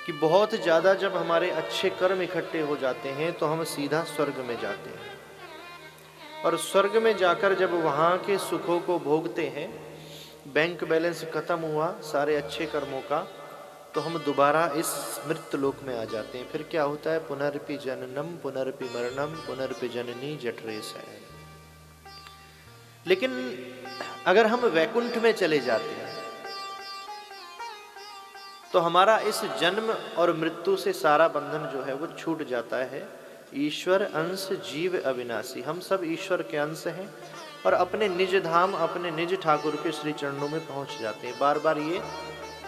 कि बहुत ज़्यादा जब हमारे अच्छे कर्म इकट्ठे हो जाते हैं तो हम सीधा स्वर्ग में जाते हैं, और स्वर्ग में जाकर जब वहाँ के सुखों को भोगते हैं, बैंक बैलेंस खत्म हुआ सारे अच्छे कर्मों का, तो हम दोबारा इस मृत्यु लोक में आ जाते हैं। फिर क्या होता है? पुनरपि जननम पुनरपि मरणम पुनरपि जननी जठरे शयनम। लेकिन अगर हम वैकुंठ में चले जाते हैं तो हमारा इस जन्म और मृत्यु से सारा बंधन जो है वो छूट जाता है। ईश्वर अंश जीव अविनाशी, हम सब ईश्वर के अंश हैं और अपने निज धाम अपने निज ठाकुर के श्री चरणों में पहुंच जाते हैं। बार बार ये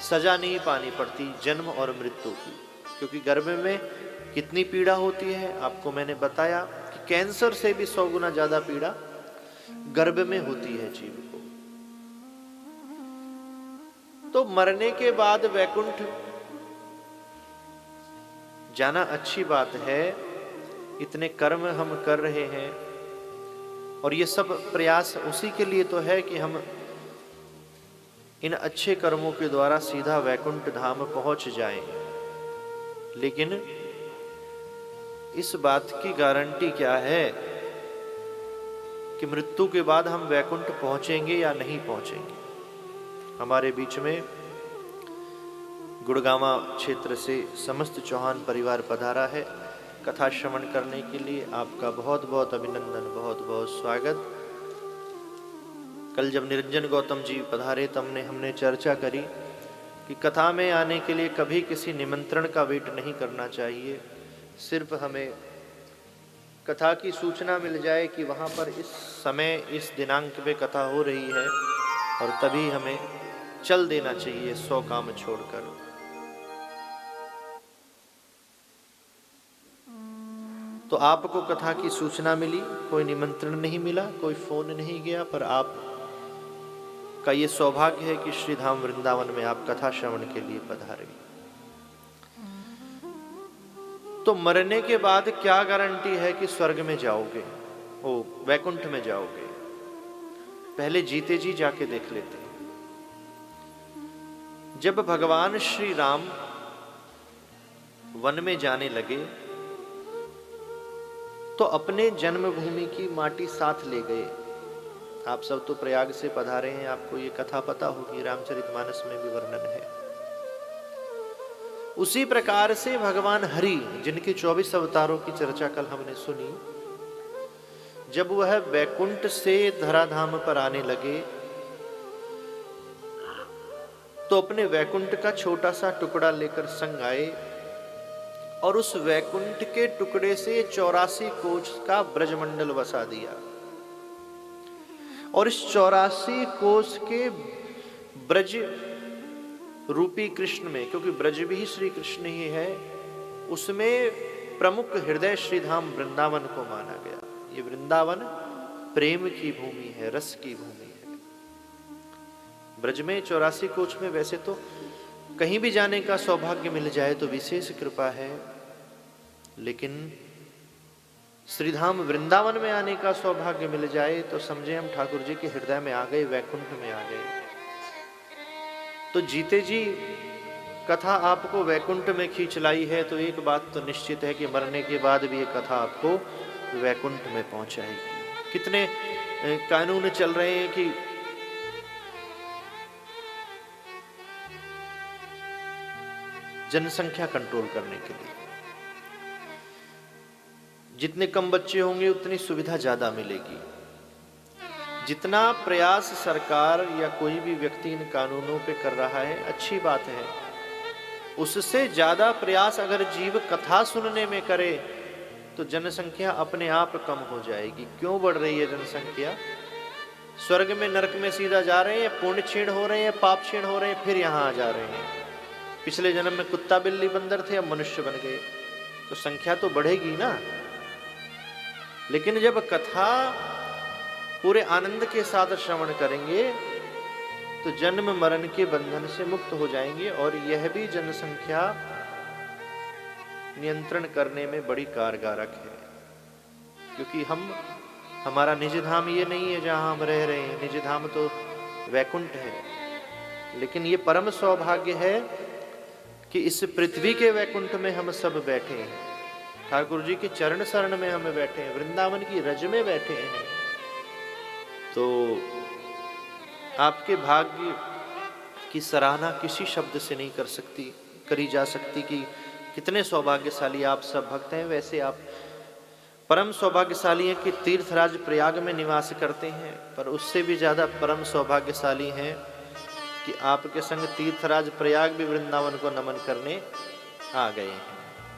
सजा नहीं पानी पड़ती जन्म और मृत्यु की, क्योंकि गर्भ में कितनी पीड़ा होती है आपको मैंने बताया कि कैंसर से भी 100 गुना ज्यादा पीड़ा गर्भ में होती है जीव को। तो मरने के बाद वैकुंठ जाना अच्छी बात है, इतने कर्म हम कर रहे हैं और ये सब प्रयास उसी के लिए तो है कि हम इन अच्छे कर्मों के द्वारा सीधा वैकुंठ धाम पहुंच जाएं। लेकिन इस बात की गारंटी क्या है कि मृत्यु के बाद हम वैकुंठ पहुंचेंगे या नहीं पहुंचेंगे? हमारे बीच में गुड़गांवा क्षेत्र से समस्त चौहान परिवार पधारा है कथा श्रवण करने के लिए। आपका बहुत बहुत अभिनंदन, बहुत बहुत स्वागत। कल जब निरंजन गौतम जी पधारे तब हमने चर्चा करी कि कथा में आने के लिए कभी किसी निमंत्रण का वेट नहीं करना चाहिए, सिर्फ हमें कथा की सूचना मिल जाए कि वहाँ पर इस समय इस दिनांक पे कथा हो रही है और तभी हमें चल देना चाहिए 100 काम छोड़कर। तो आपको कथा की सूचना मिली, कोई निमंत्रण नहीं मिला, कोई फोन नहीं गया, पर आप का ये सौभाग्य है कि श्री धाम वृंदावन में आप कथा श्रवण के लिए पधारे। तो मरने के बाद क्या गारंटी है कि स्वर्ग में जाओगे, ओ वैकुंठ में जाओगे? पहले जीते जी जाके देख लेते हैं। जब भगवान श्री राम वन में जाने लगे तो अपने जन्मभूमि की माटी साथ ले गए। आप सब तो प्रयाग से पधारे हैं, आपको ये कथा पता होगी, रामचरितमानस में भी वर्णन है। उसी प्रकार से भगवान हरि, जिनके 24 अवतारों की चर्चा कल हमने सुनी, जब वह वैकुंठ से धराधाम पर आने लगे तो अपने वैकुंठ का छोटा सा टुकड़ा लेकर संग आए और उस वैकुंठ के टुकड़े से 84 कोस का ब्रजमंडल बसा दिया। और इस 84 कोस के ब्रज रूपी कृष्ण में, क्योंकि ब्रज भी श्री कृष्ण ही है, उसमें प्रमुख हृदय श्रीधाम वृंदावन को माना गया। ये वृंदावन प्रेम की भूमि है, रस की भूमि है। ब्रज में 84 कोस में वैसे तो कहीं भी जाने का सौभाग्य मिल जाए तो विशेष कृपा है, लेकिन श्रीधाम वृंदावन में आने का सौभाग्य मिल जाए तो समझे हम ठाकुर जी के हृदय में आ गए, वैकुंठ में आ गए। तो जीते जी कथा आपको वैकुंठ में खींच लाई है, तो एक बात तो निश्चित है कि मरने के बाद भी ये कथा आपको वैकुंठ में पहुंचाएगी। कितने कानून चल रहे हैं कि जनसंख्या कंट्रोल करने के लिए, जितने कम बच्चे होंगे उतनी सुविधा ज्यादा मिलेगी। जितना प्रयास सरकार या कोई भी व्यक्ति इन कानूनों पे कर रहा है अच्छी बात है, उससे ज्यादा प्रयास अगर जीव कथा सुनने में करे तो जनसंख्या अपने आप कम हो जाएगी। क्यों बढ़ रही है जनसंख्या? स्वर्ग में नरक में सीधा जा रहे हैं, पुण्य क्षीण हो रहे हैं, पाप क्षीण हो रहे हैं, फिर यहाँ आ जा रहे हैं। पिछले जन्म में कुत्ता बिल्ली बंदर थे, अब मनुष्य बन गए, तो संख्या तो बढ़ेगी ना। लेकिन जब कथा पूरे आनंद के साथ श्रवण करेंगे तो जन्म मरण के बंधन से मुक्त हो जाएंगे, और यह भी जनसंख्या नियंत्रण करने में बड़ी कारगर है। क्योंकि हमारा निज धाम ये नहीं है जहां हम रह रहे हैं, निज धाम तो वैकुंठ है। लेकिन ये परम सौभाग्य है कि इस पृथ्वी के वैकुंठ में हम सब बैठे हैं, ठाकुर जी के चरण शरण में हम बैठे हैं, वृंदावन की रज में बैठे हैं। तो आपके भाग्य की सराहना किसी शब्द से नहीं करी जा सकती कि कितने सौभाग्यशाली आप सब भक्त हैं। वैसे आप परम सौभाग्यशाली हैं कि तीर्थराज प्रयाग में निवास करते हैं, पर उससे भी ज़्यादा परम सौभाग्यशाली हैं कि आपके संग तीर्थराज प्रयाग भी वृंदावन को नमन करने आ गए हैं।